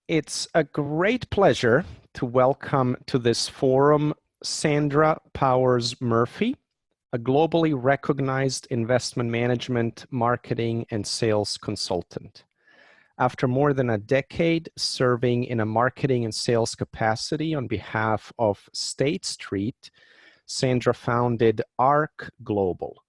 It's a great pleasure to welcome to this forum Sandra Powers Murphy, a globally recognized investment management, marketing, and sales consultant. After more than a decade serving in a marketing and sales capacity on behalf of State Street, Sandra founded ARC Global.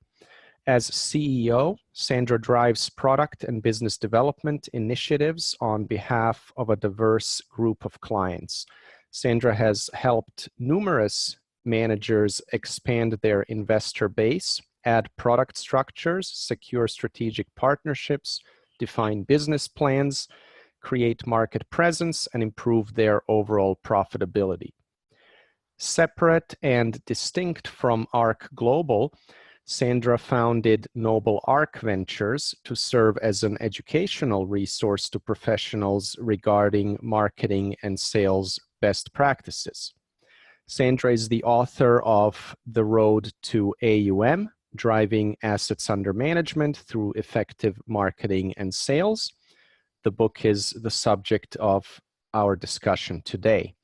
As CEO, Sandra drives product and business development initiatives on behalf of a diverse group of clients. Sandra has helped numerous managers expand their investor base, add product structures, secure strategic partnerships, define business plans, create market presence, and improve their overall profitability. Separate and distinct from ARC Global, Sandra founded Noble Arc Ventures to serve as an educational resource to professionals regarding marketing and sales best practices. Sandra is the author of The Road to AUM, Driving Assets Under Management Through Effective Marketing and Sales. The book is the subject of our discussion today.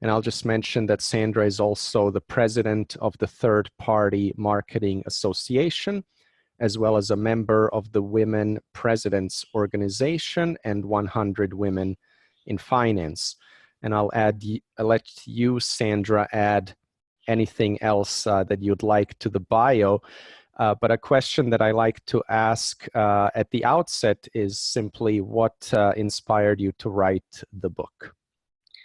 And I'll just mention that Sandra is also the president of the Third Party Marketing Association, as well as a member of the Women Presidents Organization and 100 Women in Finance. And I'll let you, Sandra, add anything else that you'd like to the bio. But a question that I like to ask at the outset is simply what inspired you to write the book?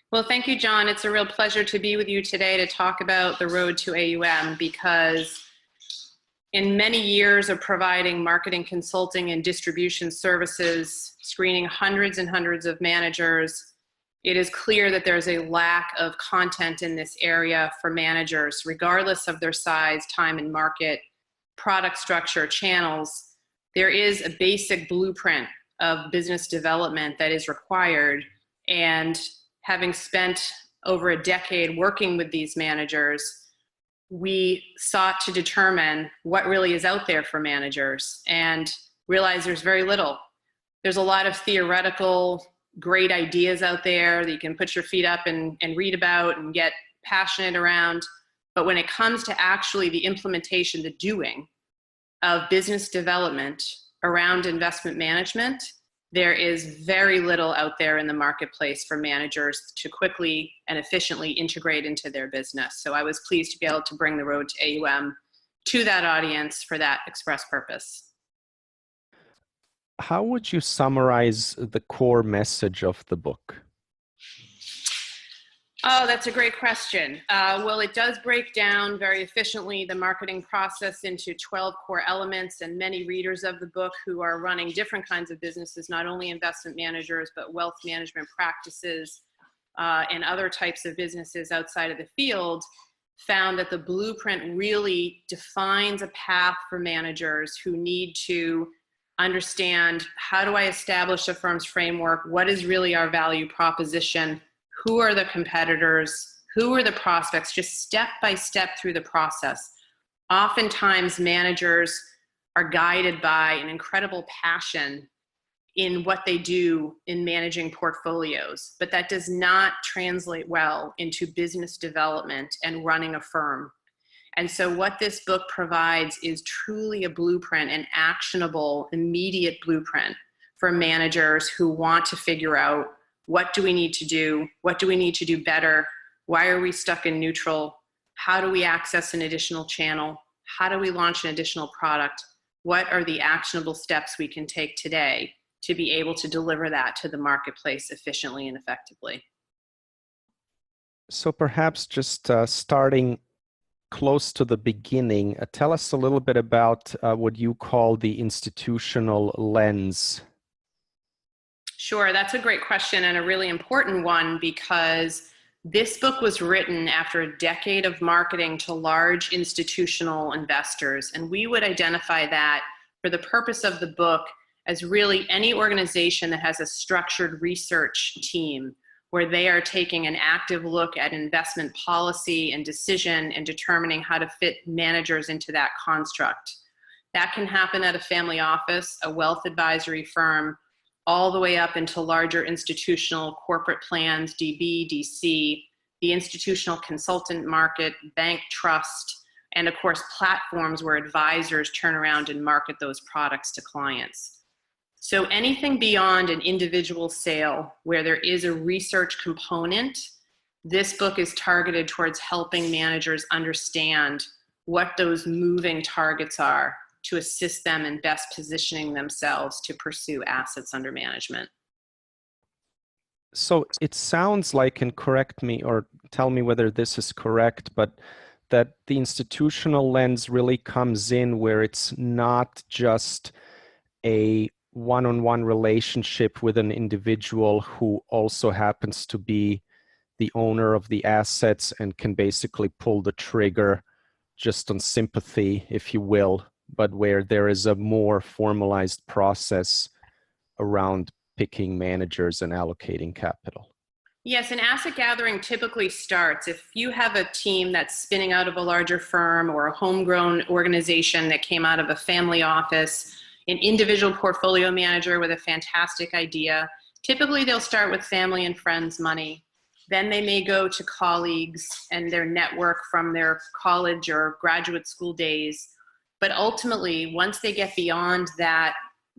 Well, thank you, John. It's a real pleasure to be with you today to talk about the road to AUM, because in many years of providing marketing consulting and distribution services, screening hundreds and hundreds of managers, it is clear that there's a lack of content in this area for managers, regardless of their size, time and market, product structure, channels. There is a basic blueprint of business development that is required, and having spent over a decade working with these managers, we sought to determine what really is out there for managers and realize there's very little. There's a lot of theoretical, great ideas out there that you can put your feet up and read about and get passionate around. But when it comes to actually the implementation, the doing of business development around investment management, there is very little out there in the marketplace for managers to quickly and efficiently integrate into their business. So I was pleased to be able to bring the road to AUM to that audience for that express purpose. How would you summarize the core message of the book? Oh, that's a great question. Well, it does break down very efficiently the marketing process into 12 core elements, and many readers of the book who are running different kinds of businesses, not only investment managers, but wealth management practices and other types of businesses outside of the field, found that the blueprint really defines a path for managers who need to understand, how do I establish a firm's framework? What is really our value proposition? Who are the competitors? Who are the prospects? Just step by step through the process. Oftentimes, managers are guided by an incredible passion in what they do in managing portfolios, but that does not translate well into business development and running a firm. And so what this book provides is truly a blueprint, an actionable, immediate blueprint for managers who want to figure out, what do we need to do? What do we need to do better? Why are we stuck in neutral? How do we access an additional channel? How do we launch an additional product? What are the actionable steps we can take today to be able to deliver that to the marketplace efficiently and effectively? So perhaps just starting close to the beginning, tell us a little bit about what you call the institutional lens. Sure, that's a great question and a really important one, because this book was written after a decade of marketing to large institutional investors. And we would identify that for the purpose of the book as really any organization that has a structured research team where they are taking an active look at investment policy and decision and determining how to fit managers into that construct. That can happen at a family office, a wealth advisory firm, all the way up into larger institutional corporate plans, DB, DC, the institutional consultant market, bank trust, and of course, platforms where advisors turn around and market those products to clients. So anything beyond an individual sale where there is a research component, this book is targeted towards helping managers understand what those moving targets are to assist them in best positioning themselves to pursue assets under management. So it sounds like, and correct me or tell me whether this is correct, but that the institutional lens really comes in where it's not just a one-on-one relationship with an individual who also happens to be the owner of the assets and can basically pull the trigger just on sympathy, if you will, but where there is a more formalized process around picking managers and allocating capital. Yes, and asset gathering typically starts if you have a team that's spinning out of a larger firm or a homegrown organization that came out of a family office, an individual portfolio manager with a fantastic idea. Typically, they'll start with family and friends money. Then they may go to colleagues and their network from their college or graduate school days. But ultimately, once they get beyond that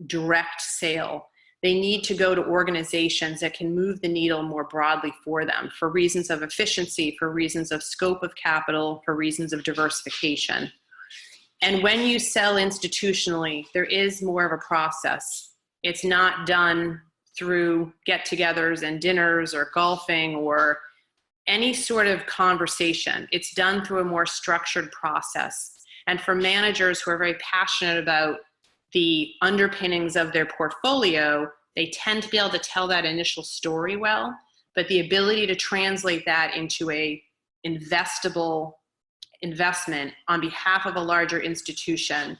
direct sale, they need to go to organizations that can move the needle more broadly for them for reasons of efficiency, for reasons of scope of capital, for reasons of diversification. And when you sell institutionally, there is more of a process. It's not done through get-togethers and dinners or golfing or any sort of conversation. It's done through a more structured process. And for managers who are very passionate about the underpinnings of their portfolio, they tend to be able to tell that initial story well, but the ability to translate that into a investable investment on behalf of a larger institution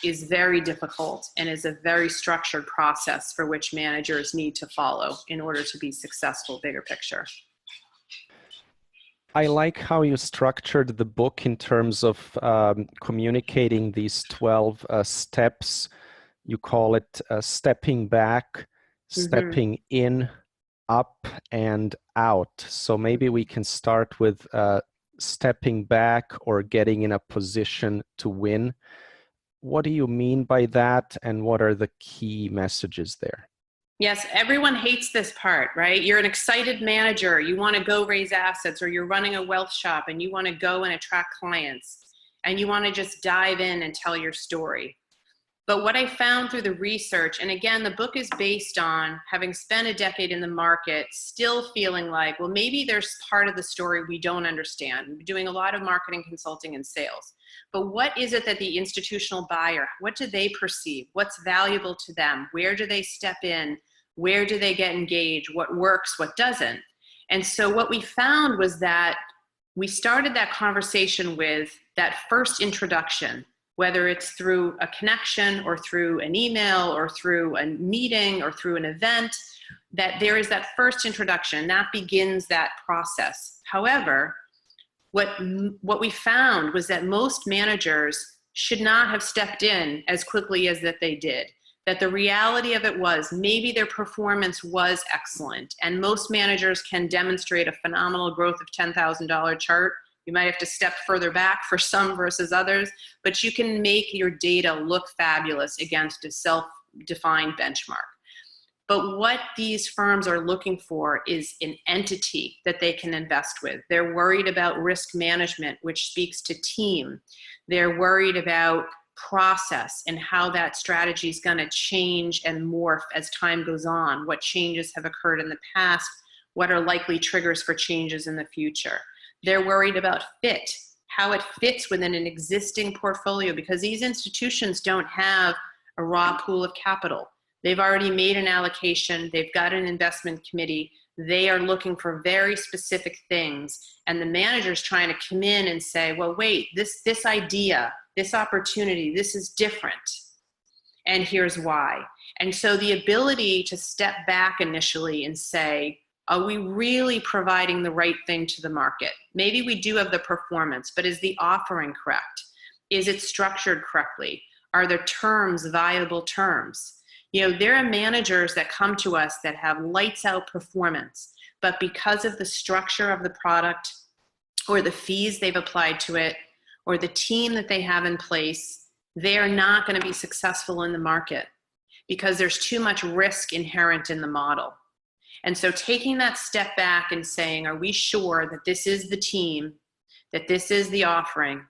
is very difficult and is a very structured process for which managers need to follow in order to be successful, bigger picture. I like how you structured the book in terms of communicating these 12 steps. You call it stepping back, stepping in, up, and out. So maybe we can start with stepping back or getting in a position to win. What do you mean by that, and what are the key messages there? Yes, everyone hates this part, right? You're an excited manager. You want to go raise assets, or you're running a wealth shop and you want to go and attract clients and you want to just dive in and tell your story. But what I found through the research, and again, the book is based on having spent a decade in the market, still feeling like, well, maybe there's part of the story we don't understand. We're doing a lot of marketing, consulting, and sales. But what is it that the institutional buyer, what do they perceive? What's valuable to them? Where do they step in? Where do they get engaged? What works, what doesn't? And so what we found was that we started that conversation with that first introduction, whether it's through a connection or through an email or through a meeting or through an event, that there is that first introduction, that begins that process. However, what we found was that most managers should not have stepped in as quickly as that they did. That the reality of it was maybe their performance was excellent, and most managers can demonstrate a phenomenal growth of $10,000 chart. You might have to step further back for some versus others, but you can make your data look fabulous against a self-defined benchmark. But what these firms are looking for is an entity that they can invest with. They're worried about risk management, which speaks to team. They're worried about process and how that strategy is going to change and morph as time goes on. What changes have occurred in the past? What are likely triggers for changes in the future? They're worried about fit, how it fits within an existing portfolio, because these institutions don't have a raw pool of capital. They've already made an allocation. They've got an investment committee. They are looking for very specific things. And the manager's trying to come in and say, well, wait, this idea, this opportunity, this is different. And here's why. And so the ability to step back initially and say, are we really providing the right thing to the market? Maybe we do have the performance, but is the offering correct? Is it structured correctly? Are the terms viable terms? There are managers that come to us that have lights out performance, but because of the structure of the product or the fees they've applied to it or the team that they have in place, they are not going to be successful in the market because there's too much risk inherent in the model. And so taking that step back and saying, are we sure that this is the team, that this is the offering,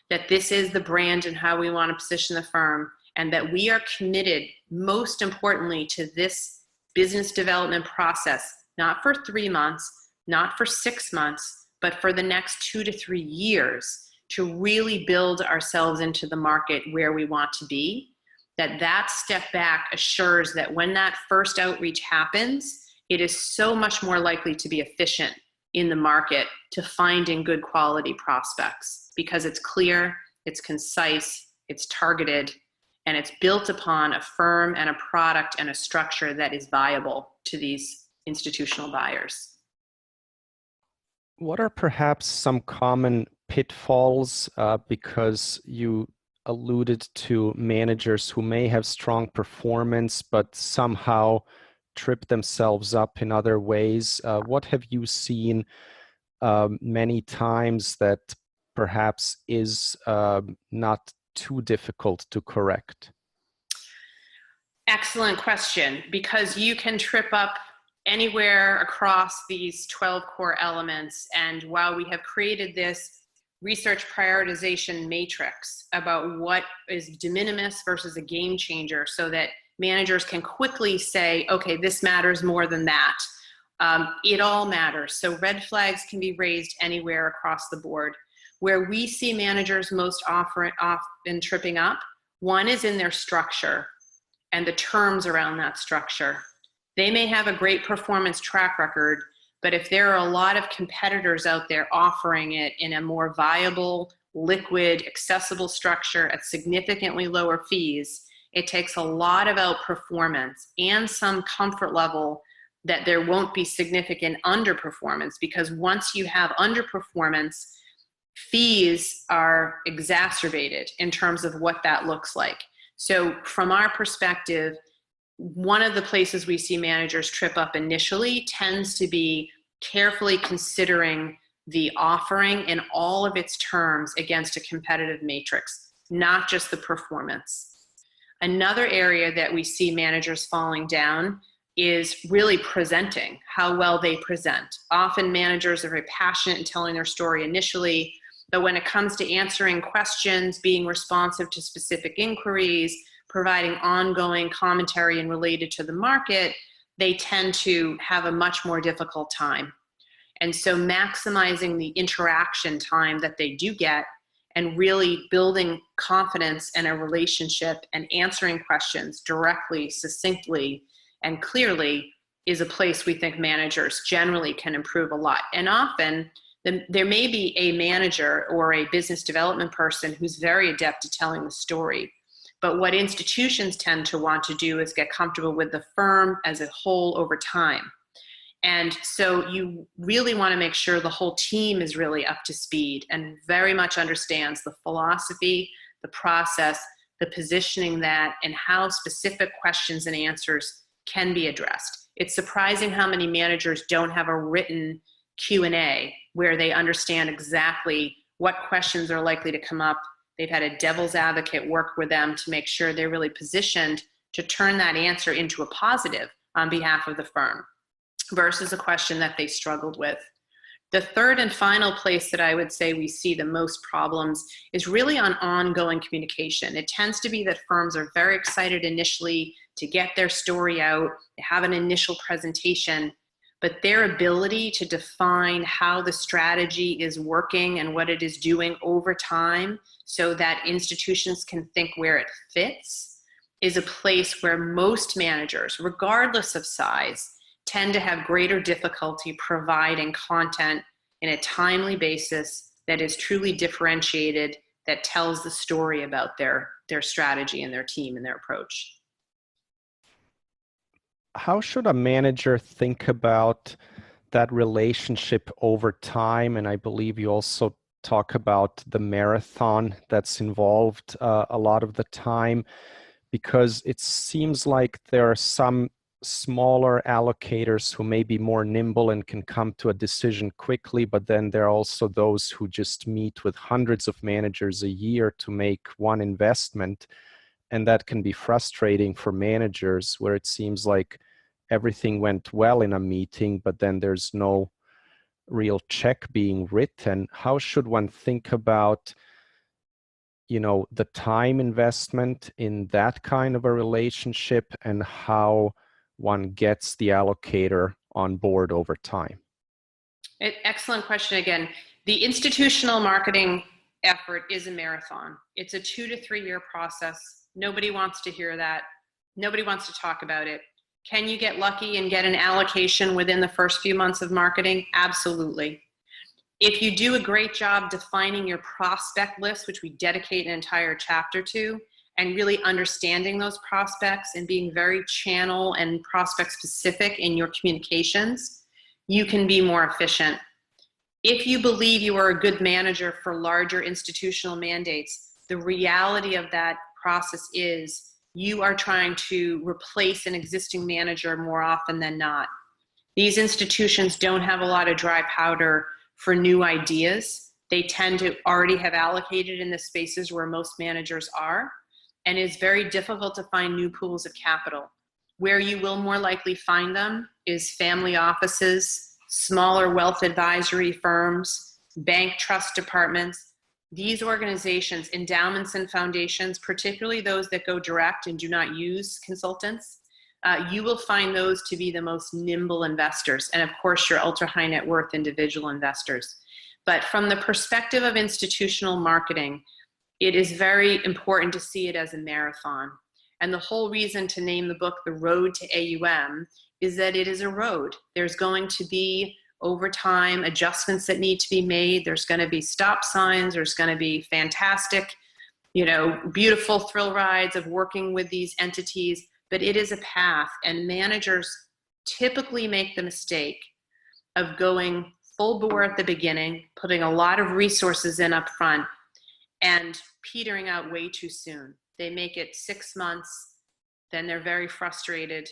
that this is the brand and how we want to position the firm, and that we are committed, most importantly, to this business development process, not for 3 months, not for 6 months, but for the next 2 to 3 years to really build ourselves into the market where we want to be, that step back assures that when that first outreach happens, it is so much more likely to be efficient in the market to finding good quality prospects because it's clear, it's concise, it's targeted, and it's built upon a firm and a product and a structure that is viable to these institutional buyers. What are perhaps some common pitfalls, because you alluded to managers who may have strong performance but somehow trip themselves up in other ways? What have you seen many times that perhaps is not too difficult to correct? Excellent question, because you can trip up anywhere across these 12 core elements. And while we have created this research prioritization matrix about what is de minimis versus a game changer so that managers can quickly say, okay, this matters more than that. It all matters. So red flags can be raised anywhere across the board. Where we see managers most often tripping up, one is in their structure and the terms around that structure. They may have a great performance track record, but if there are a lot of competitors out there offering it in a more viable, liquid, accessible structure at significantly lower fees, it takes a lot of outperformance and some comfort level that there won't be significant underperformance, because once you have underperformance, fees are exacerbated in terms of what that looks like. So from our perspective, one of the places we see managers trip up initially tends to be carefully considering the offering in all of its terms against a competitive matrix, not just the performance. Another area that we see managers falling down is really presenting, how well they present. Often managers are very passionate in telling their story initially, but when it comes to answering questions, being responsive to specific inquiries, providing ongoing commentary and related to the market, they tend to have a much more difficult time. And so maximizing the interaction time that they do get and really building confidence and a relationship and answering questions directly, succinctly, and clearly is a place we think managers generally can improve a lot. And often there may be a manager or a business development person who's very adept at telling the story. But what institutions tend to want to do is get comfortable with the firm as a whole over time. And so you really want to make sure the whole team is really up to speed and very much understands the philosophy, the process, the positioning that, and how specific questions and answers can be addressed. It's surprising how many managers don't have a written Q&A where they understand exactly what questions are likely to come up. They've had a devil's advocate work with them to make sure they're really positioned to turn that answer into a positive on behalf of the firm versus a question that they struggled with. The third and final place that I would say we see the most problems is really on ongoing communication. It tends to be that firms are very excited initially to get their story out, they have an initial presentation, but their ability to define how the strategy is working and what it is doing over time so that institutions can think where it fits is a place where most managers, regardless of size, tend to have greater difficulty providing content in a timely basis that is truly differentiated, that tells the story about their strategy and their team and their approach. How should a manager think about that relationship over time? And I believe you also talk about the marathon that's involved a lot of the time. because it seems like there are some smaller allocators who may be more nimble and can come to a decision quickly, but then there are also those who just meet with hundreds of managers a year to make one investment. And that can be frustrating for managers, where it seems like everything went well in a meeting, but then there's no real check being written. How should one think about, the time investment in that kind of a relationship, and how one gets the allocator on board over time? Excellent question again. The institutional marketing effort is a marathon. It's a 2 to 3 year process. Nobody wants to hear that. Nobody wants to talk about it. Can you get lucky and get an allocation within the first few months of marketing? Absolutely. If you do a great job defining your prospect list, which we dedicate an entire chapter to, and really understanding those prospects and being very channel and prospect specific in your communications, you can be more efficient. If you believe you are a good manager for larger institutional mandates, the reality of that process is you are trying to replace an existing manager more often than not. These institutions don't have a lot of dry powder for new ideas. They tend to already have allocated in the spaces where most managers are, and it's very difficult to find new pools of capital. Where you will more likely find them is family offices, smaller wealth advisory firms, bank trust departments. These organizations, endowments and foundations, particularly those that go direct and do not use consultants, you will find those to be the most nimble investors. And of course, your ultra high net worth individual investors. But from the perspective of institutional marketing, it is very important to see it as a marathon. And the whole reason to name the book The Road to AUM is that it is a road. There's going to be, over time, adjustments that need to be made. There's going to be stop signs. There's going to be fantastic, beautiful thrill rides of working with these entities. But it is a path, and managers typically make the mistake of going full bore at the beginning, putting a lot of resources in up front, and petering out way too soon. They make it 6 months, then they're very frustrated,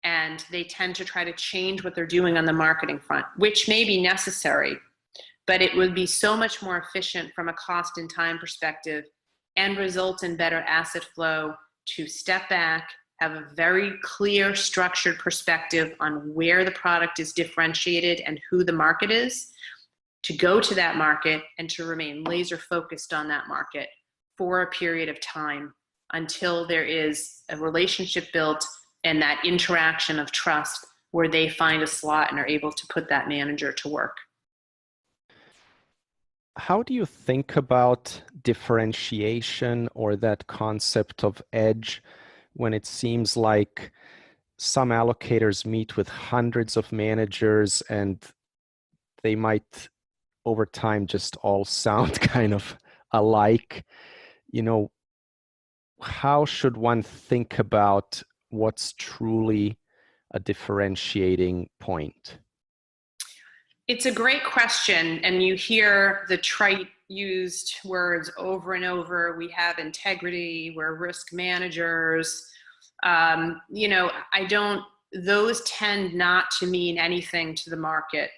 and they tend to try to change what they're doing on the marketing front, which may be necessary, but it would be so much more efficient from a cost and time perspective and result in better asset flow to step back, have a very clear, structured perspective on where the product is differentiated and who the market is, to go to that market and to remain laser focused on that market for a period of time until there is a relationship built and that interaction of trust where they find a slot and are able to put that manager to work. How do you think about differentiation or that concept of edge when it seems like some allocators meet with hundreds of managers and they might over time just all sound kind of alike? How should one think about what's truly a differentiating point? It's a great question, and you hear the trite used words over and over. We have integrity, we're risk managers. Those tend not to mean anything to the market.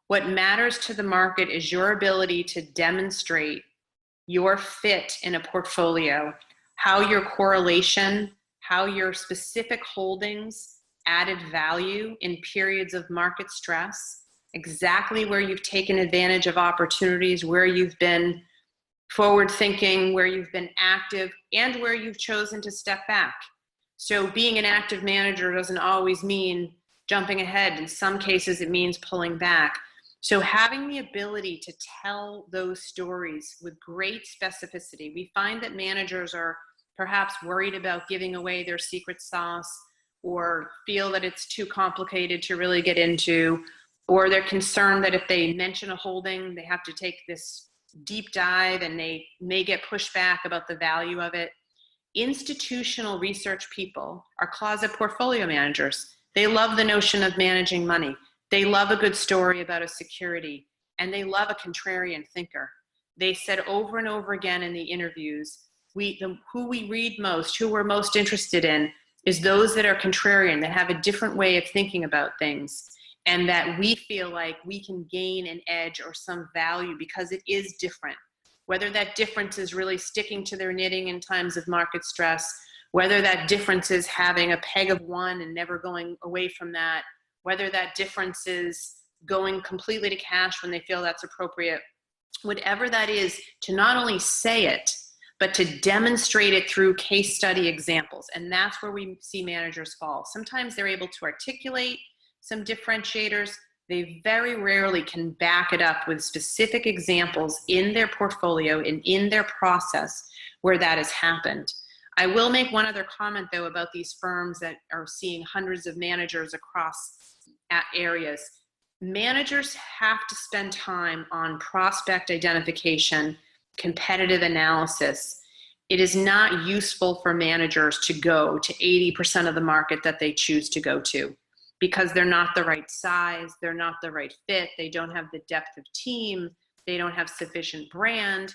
What matters to the market is your ability to demonstrate your fit in a portfolio, how your correlation, how your specific holdings added value in periods of market stress, exactly where you've taken advantage of opportunities, where you've been forward thinking, where you've been active, and where you've chosen to step back. So being an active manager doesn't always mean jumping ahead. In some cases, it means pulling back. So having the ability to tell those stories with great specificity, we find that managers are perhaps worried about giving away their secret sauce, or feel that it's too complicated to really get into, or they're concerned that if they mention a holding, they have to take this deep dive and they may get pushed back about the value of it. Institutional research people are closet portfolio managers. They love the notion of managing money. They love a good story about a security, and they love a contrarian thinker. They said over and over again in the interviews who we read most, who we're most interested in, is those that are contrarian, that have a different way of thinking about things, and that we feel like we can gain an edge or some value because it is different. Whether that difference is really sticking to their knitting in times of market stress, whether that difference is having a peg of one and never going away from that, whether that difference is going completely to cash when they feel that's appropriate, whatever that is, to not only say it, but to demonstrate it through case study examples. And that's where we see managers fall. Sometimes they're able to articulate some differentiators. They very rarely can back it up with specific examples in their portfolio and in their process where that has happened. I will make one other comment, though, about these firms that are seeing hundreds of managers across areas. Managers have to spend time on prospect identification, competitive analysis. It is not useful for managers to go to 80% of the market that they choose to go to, because they're not the right size, they're not the right fit, they don't have the depth of team, they don't have sufficient brand.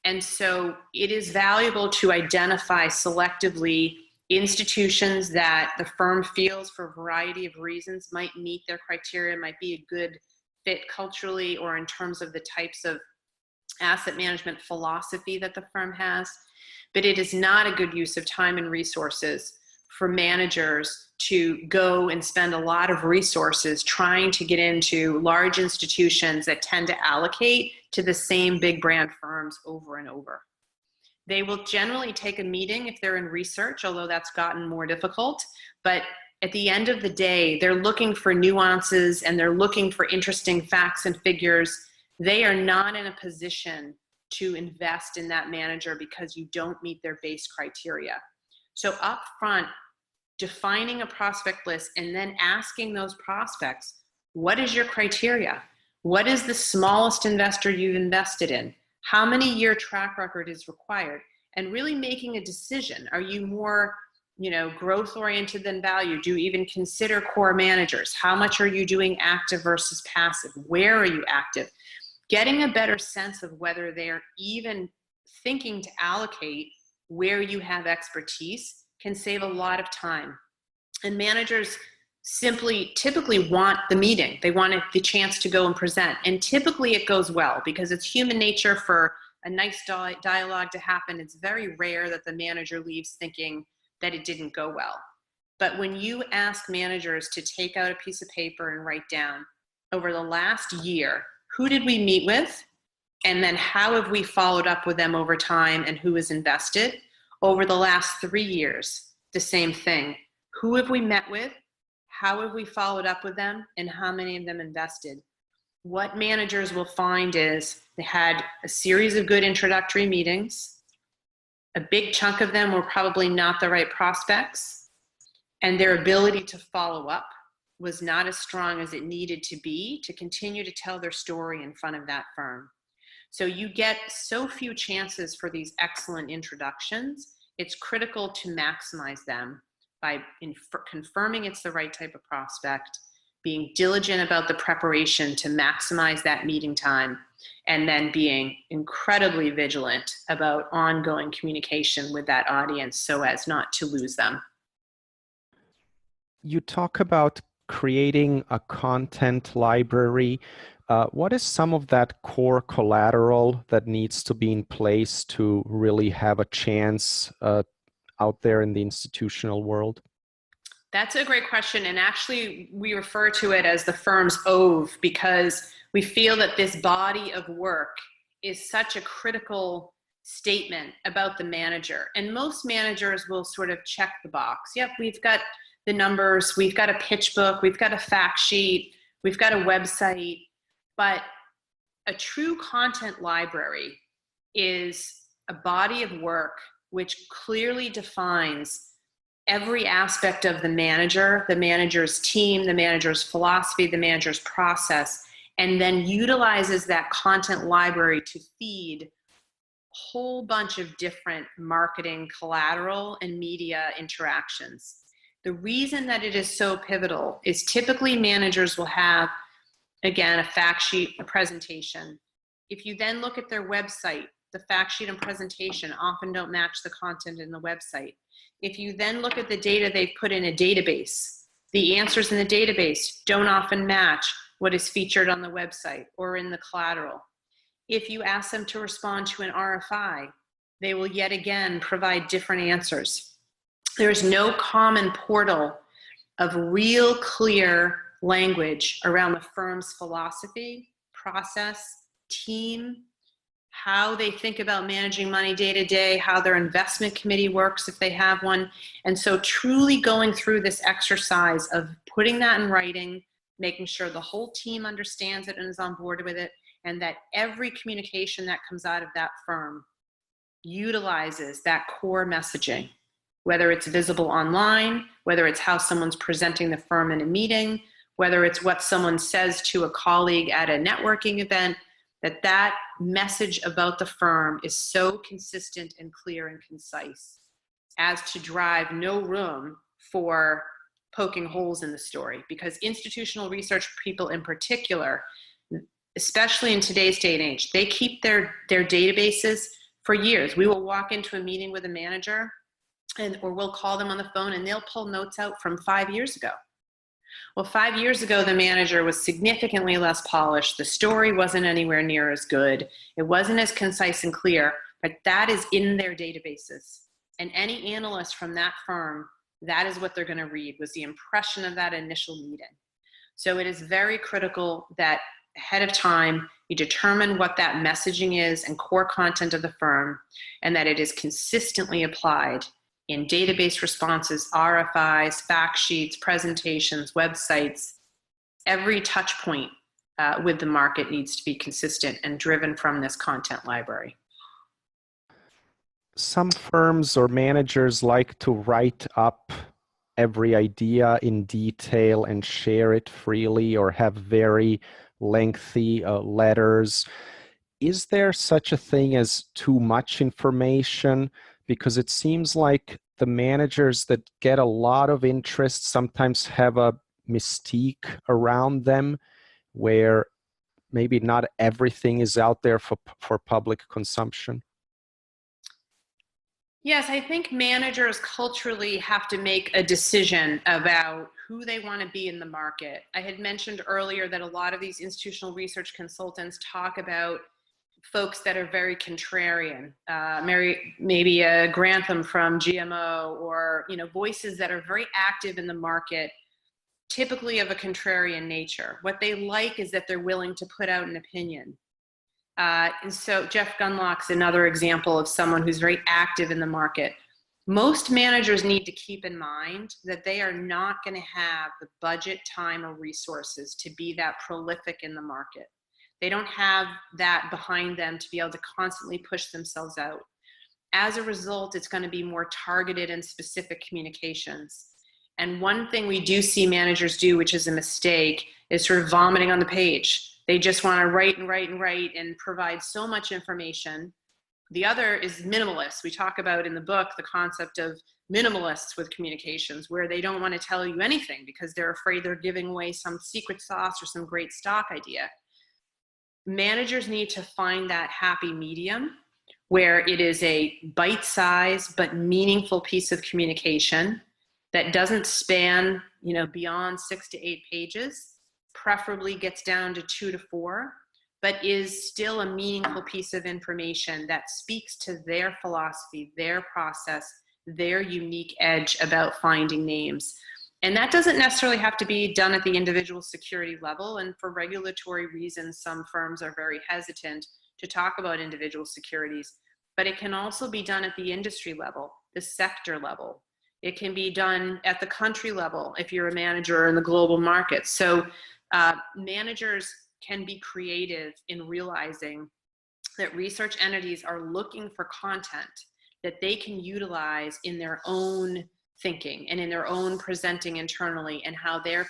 And so it is valuable to identify selectively institutions that the firm feels, for a variety of reasons, might meet their criteria, might be a good fit culturally or in terms of the types of asset management philosophy that the firm has. But it is not a good use of time and resources for managers to go and spend a lot of resources trying to get into large institutions that tend to allocate to the same big brand firms over and over. They will generally take a meeting if they're in research, although that's gotten more difficult. But at the end of the day, they're looking for nuances and they're looking for interesting facts and figures. They are not in a position to invest in that manager because you don't meet their base criteria. So up front, defining a prospect list and then asking those prospects, what is your criteria? What is the smallest investor you've invested in? How many year track record is required? And really making a decision. Are you more, growth oriented than value? Do you even consider core managers? How much are you doing active versus passive? Where are you active? Getting a better sense of whether they're even thinking to allocate where you have expertise can save a lot of time. And managers typically want the meeting. They want the chance to go and present. And typically it goes well because it's human nature for a nice dialogue to happen. It's very rare that the manager leaves thinking that it didn't go well. But when you ask managers to take out a piece of paper and write down, over the last year, who did we meet with? And then how have we followed up with them over time and who has invested? Over the last 3 years, the same thing. Who have we met with? How have we followed up with them? And how many of them invested? What managers will find is they had a series of good introductory meetings. A big chunk of them were probably not the right prospects, and their ability to follow up was not as strong as it needed to be to continue to tell their story in front of that firm. So you get so few chances for these excellent introductions. It's critical to maximize them by confirming it's the right type of prospect, being diligent about the preparation to maximize that meeting time, and then being incredibly vigilant about ongoing communication with that audience so as not to lose them. You talk about creating a content library. What is some of that core collateral that needs to be in place to really have a chance out there in the institutional world? That's a great question. And actually, we refer to it as the firm's OVE because we feel that this body of work is such a critical statement about the manager. And most managers will sort of check the box. Yep, we've got the numbers, we've got a pitch book, we've got a fact sheet, we've got a website. But a true content library is a body of work which clearly defines every aspect of the manager's team, the manager's philosophy, the manager's process, and then utilizes that content library to feed a whole bunch of different marketing collateral and media interactions. The reason that it is so pivotal is typically managers will have, again, a fact sheet, a presentation. If you then look at their website, the fact sheet and presentation often don't match the content in the website. If you then look at the data they've put in a database, the answers in the database don't often match what is featured on the website or in the collateral. If you ask them to respond to an RFI, they will yet again provide different answers. There is no common portal of real clear language around the firm's philosophy, process, team, how they think about managing money day to day, how their investment committee works if they have one. And so truly going through this exercise of putting that in writing, making sure the whole team understands it and is on board with it, and that every communication that comes out of that firm utilizes that core messaging, whether it's visible online, whether it's how someone's presenting the firm in a meeting, whether it's what someone says to a colleague at a networking event, that message about the firm is so consistent and clear and concise as to drive no room for poking holes in the story. Because institutional research people in particular, especially in today's day and age, they keep their databases for years. We will walk into a meeting with a manager or we'll call them on the phone and they'll pull notes out from 5 years ago. Well, 5 years ago, the manager was significantly less polished. The story wasn't anywhere near as good. It wasn't as concise and clear, but that is in their databases. And any analyst from that firm, that is what they're going to read, was the impression of that initial meeting. So it is very critical that ahead of time, you determine what that messaging is and core content of the firm, and that it is consistently applied in database responses, RFIs, fact sheets, presentations, websites. Every touch point with the market needs to be consistent and driven from this content library. Some firms or managers like to write up every idea in detail and share it freely, or have very lengthy letters. Is there such a thing as too much information? Because it seems like the managers that get a lot of interest sometimes have a mystique around them where maybe not everything is out there for public consumption. Yes, I think managers culturally have to make a decision about who they want to be in the market. I had mentioned earlier that a lot of these institutional research consultants talk about folks that are very contrarian, maybe a Grantham from GMO, or voices that are very active in the market, typically of a contrarian nature. What they like is that they're willing to put out an opinion. And so Jeff Gunlock's another example of someone who's very active in the market. Most managers need to keep in mind that they are not going to have the budget, time, or resources to be that prolific in the market. They don't have that behind them to be able to constantly push themselves out. As a result, it's going to be more targeted and specific communications. And one thing we do see managers do, which is a mistake, is sort of vomiting on the page. They just want to write and write and write and provide so much information. The other is minimalist. We talk about in the book the concept of minimalists with communications, where they don't want to tell you anything because they're afraid they're giving away some secret sauce or some great stock idea. Managers need to find that happy medium where it is a bite-sized but meaningful piece of communication that doesn't span, beyond 6 to 8 pages, preferably gets down to 2 to 4, but is still a meaningful piece of information that speaks to their philosophy, their process, their unique edge about finding names. And that doesn't necessarily have to be done at the individual security level. And for regulatory reasons, some firms are very hesitant to talk about individual securities. But it can also be done at the industry level, the sector level. It can be done at the country level if you're a manager in the global market. So managers can be creative in realizing that research entities are looking for content that they can utilize in their own thinking and in their own presenting internally, and how they're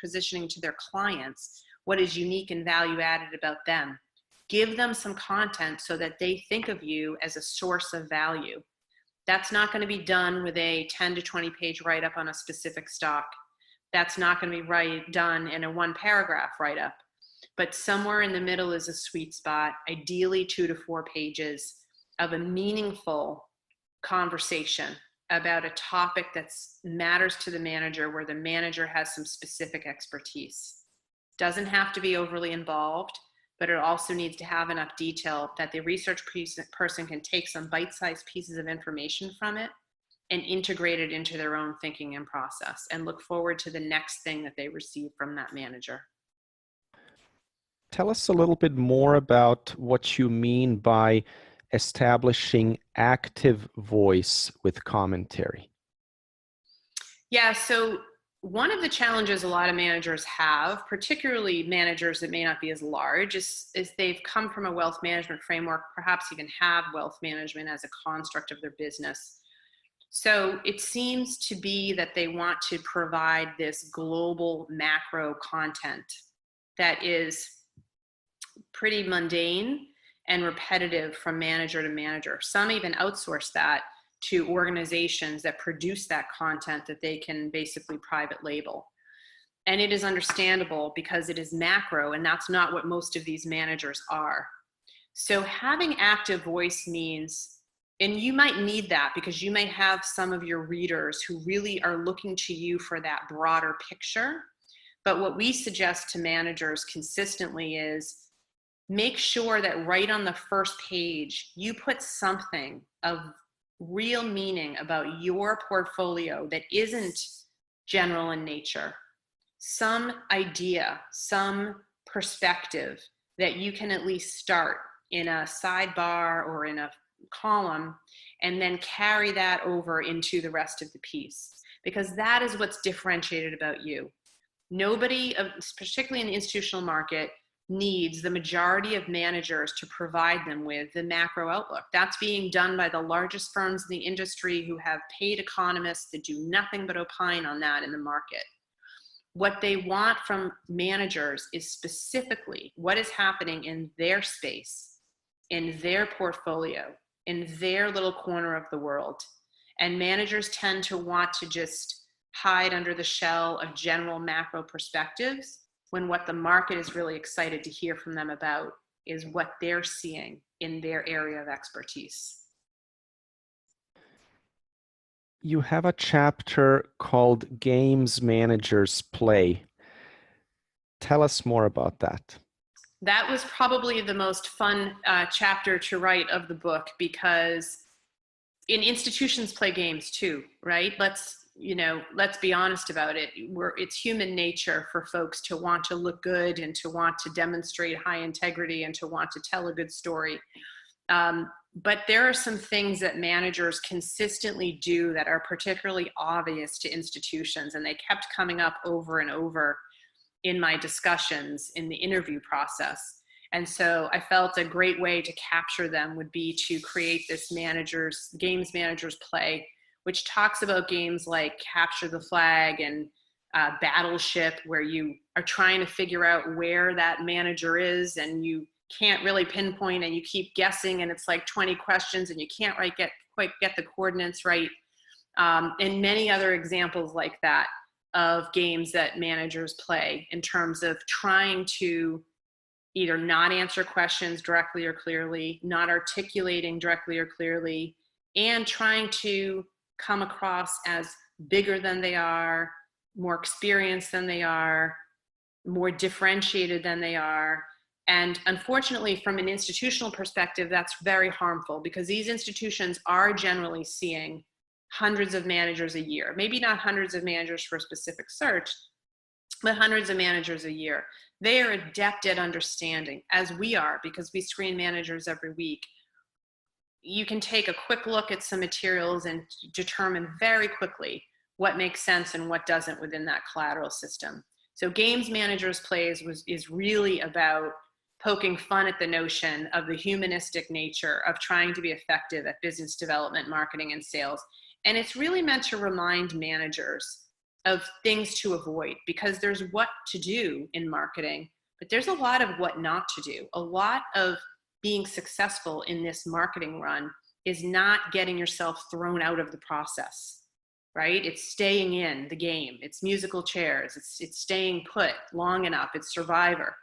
positioning to their clients what is unique and value added about them. Give them some content so that they think of you as a source of value. That's not going to be done with a 10 to 20 page write-up on a specific stock. That's not going to be done in a 1 paragraph write-up. But somewhere in the middle is a sweet spot, ideally 2 to 4 pages, of a meaningful conversation about a topic that matters to the manager, where the manager has some specific expertise. Doesn't have to be overly involved, but it also needs to have enough detail that the research person can take some bite-sized pieces of information from it and integrate it into their own thinking and process, and look forward to the next thing that they receive from that manager. Tell us a little bit more about what you mean by establishing active voice with commentary. Yeah, so one of the challenges a lot of managers have, particularly managers that may not be as large, is they've come from a wealth management framework, perhaps even have wealth management as a construct of their business. So it seems to be that they want to provide this global macro content that is pretty mundane and repetitive from manager to manager. Some even outsource that to organizations that produce that content that they can basically private label. And it is understandable because it is macro, and that's not what most of these managers are. So having active voice means, and you might need that because you may have some of your readers who really are looking to you for that broader picture. But what we suggest to managers consistently is make sure that right on the first page, you put something of real meaning about your portfolio that isn't general in nature. Some idea, some perspective that you can at least start in a sidebar or in a column, and then carry that over into the rest of the piece, because that is what's differentiated about you. Nobody, particularly in the institutional market, needs the majority of managers to provide them with the macro outlook. That's being done by the largest firms in the industry who have paid economists that do nothing but opine on that in the market. What they want from managers is specifically what is happening in their space, in their portfolio, in their little corner of the world. And managers tend to want to just hide under the shell of general macro perspectives, when what the market is really excited to hear from them about is what they're seeing in their area of expertise. You have a chapter called Games Managers Play. Tell us more about that. That was probably the most fun chapter to write of the book, because in institutions play games too, right? Let's be honest about it. It's human nature for folks to want to look good and to want to demonstrate high integrity and to want to tell a good story. But there are some things that managers consistently do that are particularly obvious to institutions, and they kept coming up over and over in my discussions in the interview process. And so I felt a great way to capture them would be to create this games managers play, which talks about games like Capture the Flag and Battleship, where you are trying to figure out where that manager is and you can't really pinpoint and you keep guessing, and it's like 20 questions and you can't quite get the coordinates right. And many other examples like that of games that managers play in terms of trying to either not answer questions directly or clearly, not articulating directly or clearly, and trying to come across as bigger than they are, more experienced than they are, more differentiated than they are. And unfortunately, from an institutional perspective, that's very harmful, because these institutions are generally seeing hundreds of managers a year, maybe not hundreds of managers for a specific search, but hundreds of managers a year. They are adept at understanding, as we are, because we screen managers every week. You can take a quick look at some materials and determine very quickly what makes sense and what doesn't within that collateral system. So Games Managers Plays is really about poking fun at the notion of the humanistic nature of trying to be effective at business development, marketing, and sales. And it's really meant to remind managers of things to avoid, because there's what to do in marketing, but there's a lot of what not to do. A lot of being successful in this marketing run is not getting yourself thrown out of the process, right? It's staying in the game. It's musical chairs. It's staying put long enough. It's Survivor.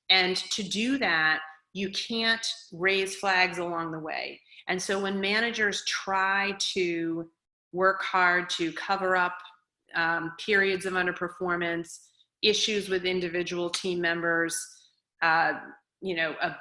And to do that, you can't raise flags along the way. And so when managers try to work hard to cover up periods of underperformance, issues with individual team members, a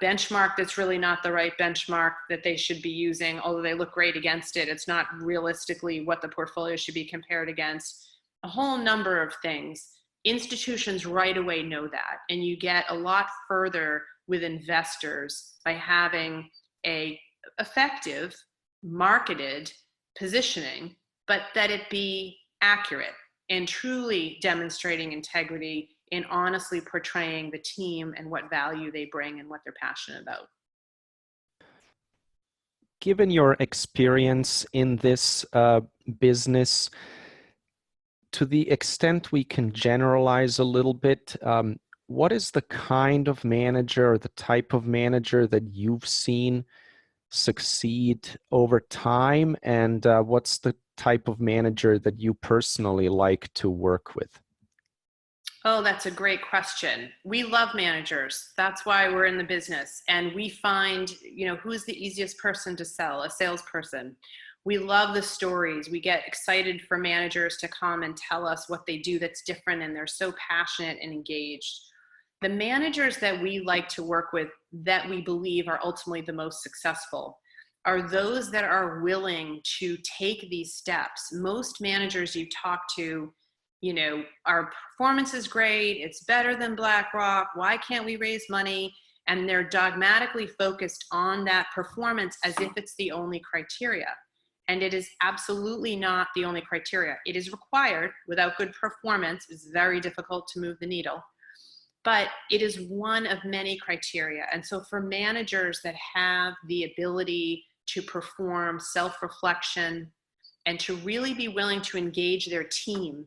benchmark that's really not the right benchmark that they should be using, although they look great against it. It's not realistically what the portfolio should be compared against. A whole number of things. Institutions right away know that, and you get a lot further with investors by having a effective, marketed positioning, but that it be accurate and truly demonstrating integrity in honestly portraying the team and what value they bring and what they're passionate about. Given your experience in this business, to the extent we can generalize a little bit, what is the kind of manager or the type of manager that you've seen succeed over time, and what's the type of manager that you personally like to work with? Oh, that's a great question. We love managers. That's why we're in the business. And we find, who's the easiest person to sell? A salesperson. We love the stories. We get excited for managers to come and tell us what they do that's different, and they're so passionate and engaged. The managers that we like to work with that we believe are ultimately the most successful are those that are willing to take these steps. Most managers you talk to, our performance is great, it's better than BlackRock, why can't we raise money? And they're dogmatically focused on that performance as if it's the only criteria. And it is absolutely not the only criteria. It is required. Without good performance, it's very difficult to move the needle. But it is one of many criteria. And so for managers that have the ability to perform self-reflection and to really be willing to engage their team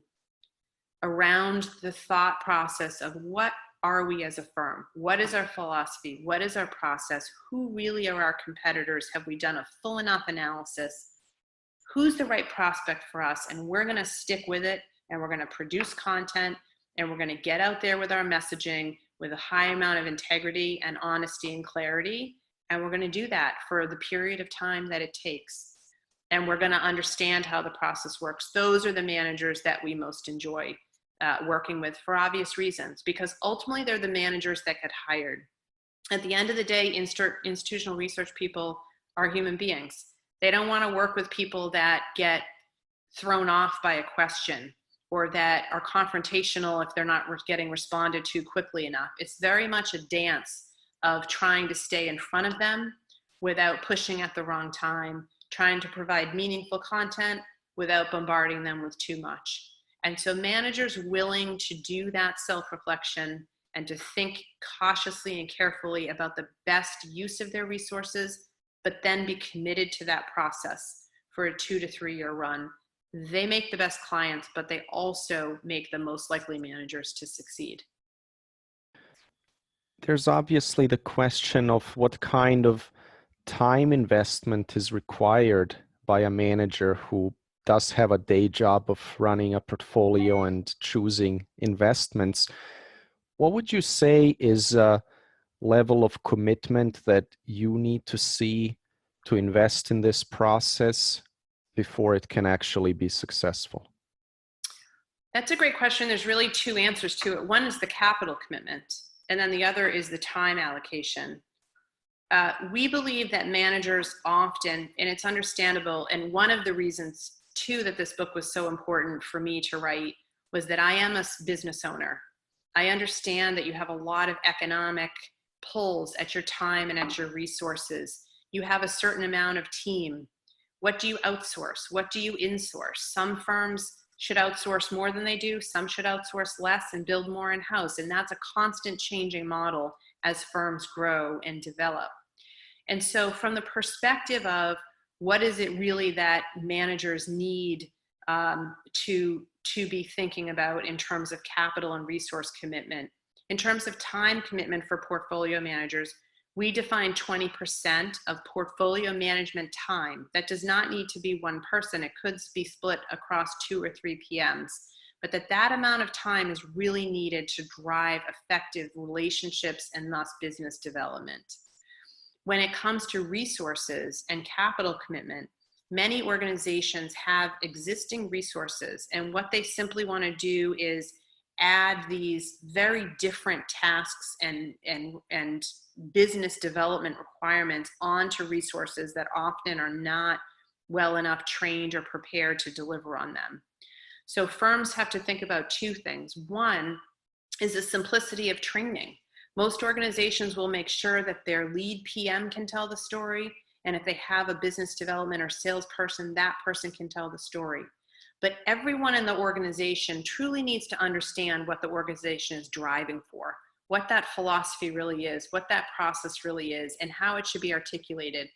around the thought process of what are we as a firm? What is our philosophy? What is our process? Who really are our competitors? Have we done a full enough analysis? Who's the right prospect for us? And we're going to stick with it, and we're going to produce content, and we're going to get out there with our messaging with a high amount of integrity and honesty and clarity. And we're going to do that for the period of time that it takes. And we're going to understand how the process works. Those are the managers that we most enjoy working with, for obvious reasons, because ultimately they're the managers that get hired. At the end of the day, institutional research people are human beings. They don't want to work with people that get thrown off by a question or that are confrontational if they're not getting responded to quickly enough. It's very much a dance of trying to stay in front of them without pushing at the wrong time, trying to provide meaningful content without bombarding them with too much. And so managers willing to do that self-reflection and to think cautiously and carefully about the best use of their resources, but then be committed to that process for a 2 to 3 year run, they make the best clients, but they also make the most likely managers to succeed. There's obviously the question of what kind of time investment is required by a manager who does have a day job of running a portfolio and choosing investments. What would you say is a level of commitment that you need to see to invest in this process before it can actually be successful? That's a great question. There's really two answers to it. One is the capital commitment, and then the other is the time allocation. We believe that managers often, and it's understandable, and one of the reasons too that this book was so important for me to write was that I am a business owner. I understand that you have a lot of economic pulls at your time and at your resources. You have a certain amount of team. What do you outsource? What do you insource? Some firms should outsource more than they do. Some should outsource less and build more in-house. And that's a constant changing model as firms grow and develop. And so from the perspective of what is it really that managers need to be thinking about in terms of capital and resource commitment, in terms of time commitment for portfolio managers, we define 20% of portfolio management time. That does not need to be one person. It could be split across 2 or 3 PMs, but that amount of time is really needed to drive effective relationships and thus business development. When it comes to resources and capital commitment, many organizations have existing resources, and what they simply want to do is add these very different tasks and business development requirements onto resources that often are not well enough trained or prepared to deliver on them. So firms have to think about two things. One is the simplicity of training. Most organizations will make sure that their lead PM can tell the story, and if they have a business development or salesperson, that person can tell the story. But everyone in the organization truly needs to understand what the organization is driving for, what that philosophy really is, what that process really is, and how it should be articulated.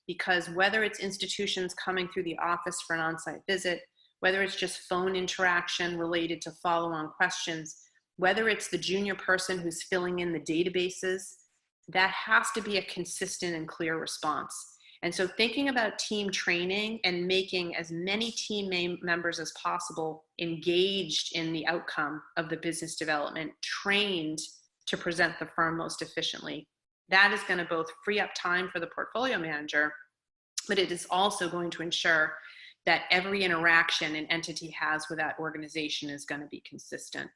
Because whether it's institutions coming through the office for an on-site visit, whether it's just phone interaction related to follow-on questions, whether it's the junior person who's filling in the databases, that has to be a consistent and clear response. And so thinking about team training and making as many team members as possible engaged in the outcome of the business development, trained to present the firm most efficiently, that is going to both free up time for the portfolio manager, but it is also going to ensure that every interaction an entity has with that organization is going to be consistent.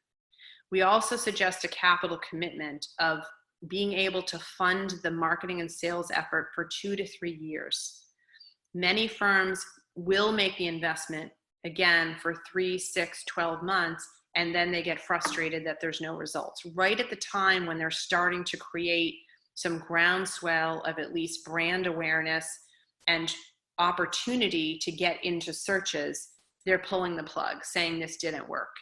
We also suggest a capital commitment of being able to fund the marketing and sales effort for 2 to 3 years. Many firms will make the investment, again, for 3, 6, 12 months, and then they get frustrated that there's no results. Right at the time when they're starting to create some groundswell of at least brand awareness and opportunity to get into searches, they're pulling the plug, saying this didn't work.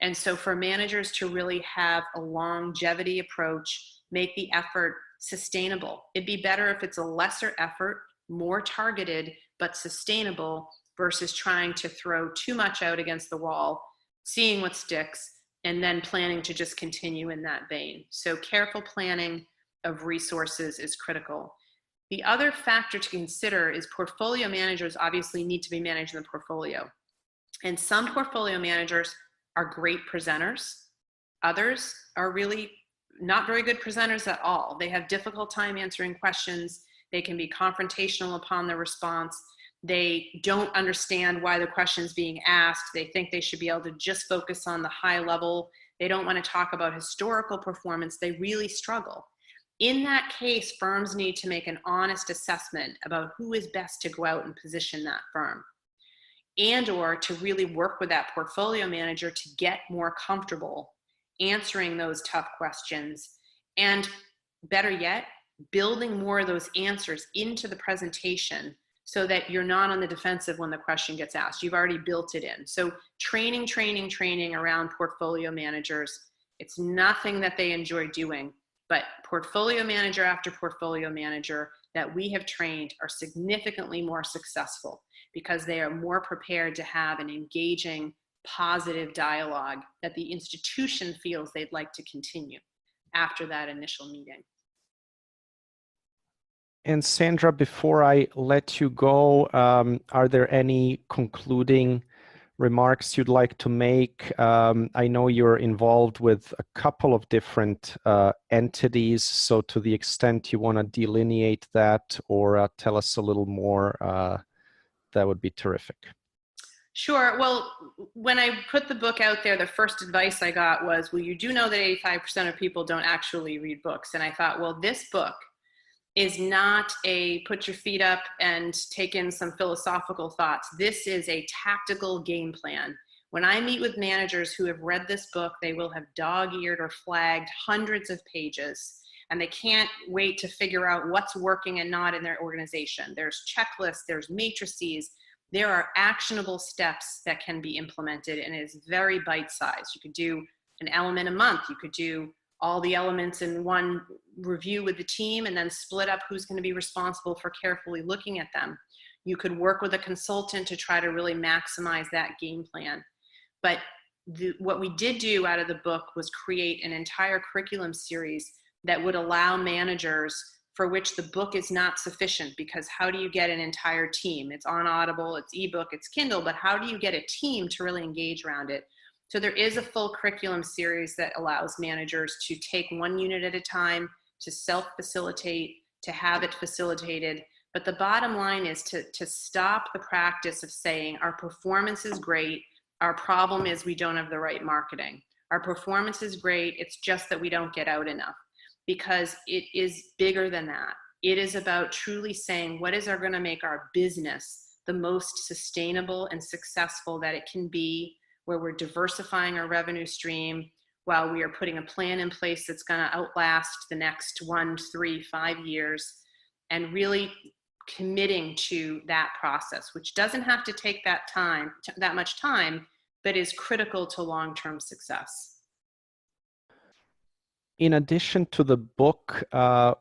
And so for managers to really have a longevity approach, make the effort sustainable. It'd be better if it's a lesser effort, more targeted, but sustainable, versus trying to throw too much out against the wall, seeing what sticks, and then planning to just continue in that vein. So careful planning of resources is critical. The other factor to consider is portfolio managers obviously need to be managing the portfolio. And some portfolio managers are great presenters. Others are really not very good presenters at all. They have difficult time answering questions. They can be confrontational upon their response. They don't understand why the question is being asked. They think they should be able to just focus on the high level. They don't want to talk about historical performance. They really struggle. In that case, firms need to make an honest assessment about who is best to go out and position that firm, and or to really work with that portfolio manager to get more comfortable answering those tough questions, and better yet, building more of those answers into the presentation so that you're not on the defensive when the question gets asked. You've already built it in. So training around portfolio managers. It's nothing that they enjoy doing, but portfolio manager after portfolio manager that we have trained are significantly more successful because they are more prepared to have an engaging, positive dialogue that the institution feels they'd like to continue after that initial meeting. And Sandra, before I let you go, are there any concluding remarks you'd like to make? I know you're involved with a couple of different entities, so to the extent you want to delineate that or tell us a little more, that would be terrific. Sure. Well, when I put the book out there, the first advice I got was, well, you do know that 85% of people don't actually read books. And I thought, well, this book is not a put your feet up and take in some philosophical thoughts. This is a tactical game plan. When I meet with managers who have read this book, they will have dog-eared or flagged hundreds of pages, and they can't wait to figure out what's working and not in their organization. There's checklists, there's matrices, there are actionable steps that can be implemented, and it is very bite-sized. You could do an element a month. You could do all the elements in one review with the team and then split up who's going to be responsible for carefully looking at them. You could work with a consultant to try to really maximize that game plan. But what we did do out of the book was create an entire curriculum series that would allow managers for which the book is not sufficient, because how do you get an entire team? It's on Audible, it's ebook, it's Kindle, but how do you get a team to really engage around it? So there is a full curriculum series that allows managers to take one unit at a time, to self-facilitate, to have it facilitated. But the bottom line is to stop the practice of saying our performance is great, our problem is we don't have the right marketing. Our performance is great, it's just that we don't get out enough, because it is bigger than that. It is about truly saying what is going to make our business the most sustainable and successful that it can be, where we're diversifying our revenue stream while we are putting a plan in place that's going to outlast the next 1, 3, 5 years, and really committing to that process, which doesn't have to take that much time, but is critical to long-term success. In addition to the book,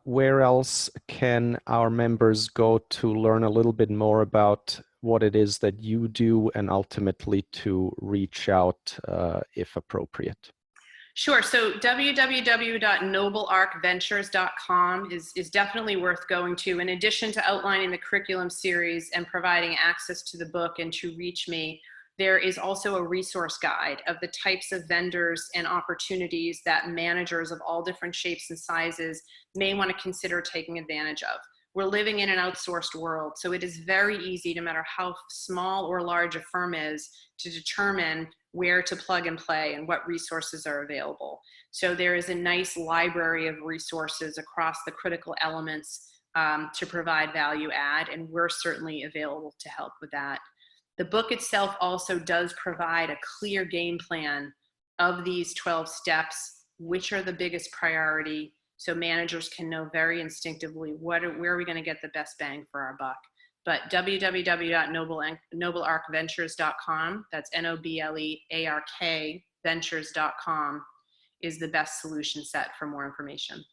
where else can our members go to learn a little bit more about what it is that you do, and ultimately to reach out if appropriate? Sure. So www.noblearcventures.com is definitely worth going to. In addition to outlining the curriculum series and providing access to the book and to reach me, there is also a resource guide of the types of vendors and opportunities that managers of all different shapes and sizes may want to consider taking advantage of. We're living in an outsourced world, so it is very easy, no matter how small or large a firm is, to determine where to plug and play and what resources are available. So there is a nice library of resources across the critical elements to provide value add, and we're certainly available to help with that. The book itself also does provide a clear game plan of these 12 steps, which are the biggest priority, so managers can know very instinctively where are we going to get the best bang for our buck. But www.noblearcventures.com, that's NOBLEARK ventures.com, is the best solution set for more information.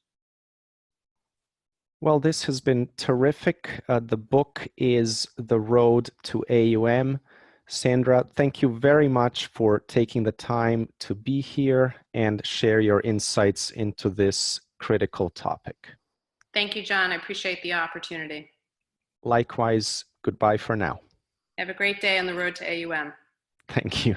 Well, this has been terrific. The book is The Road to AUM. Sandra, thank you very much for taking the time to be here and share your insights into this critical topic. Thank you, John. I appreciate the opportunity. Likewise, goodbye for now. Have a great day on the road to AUM. Thank you.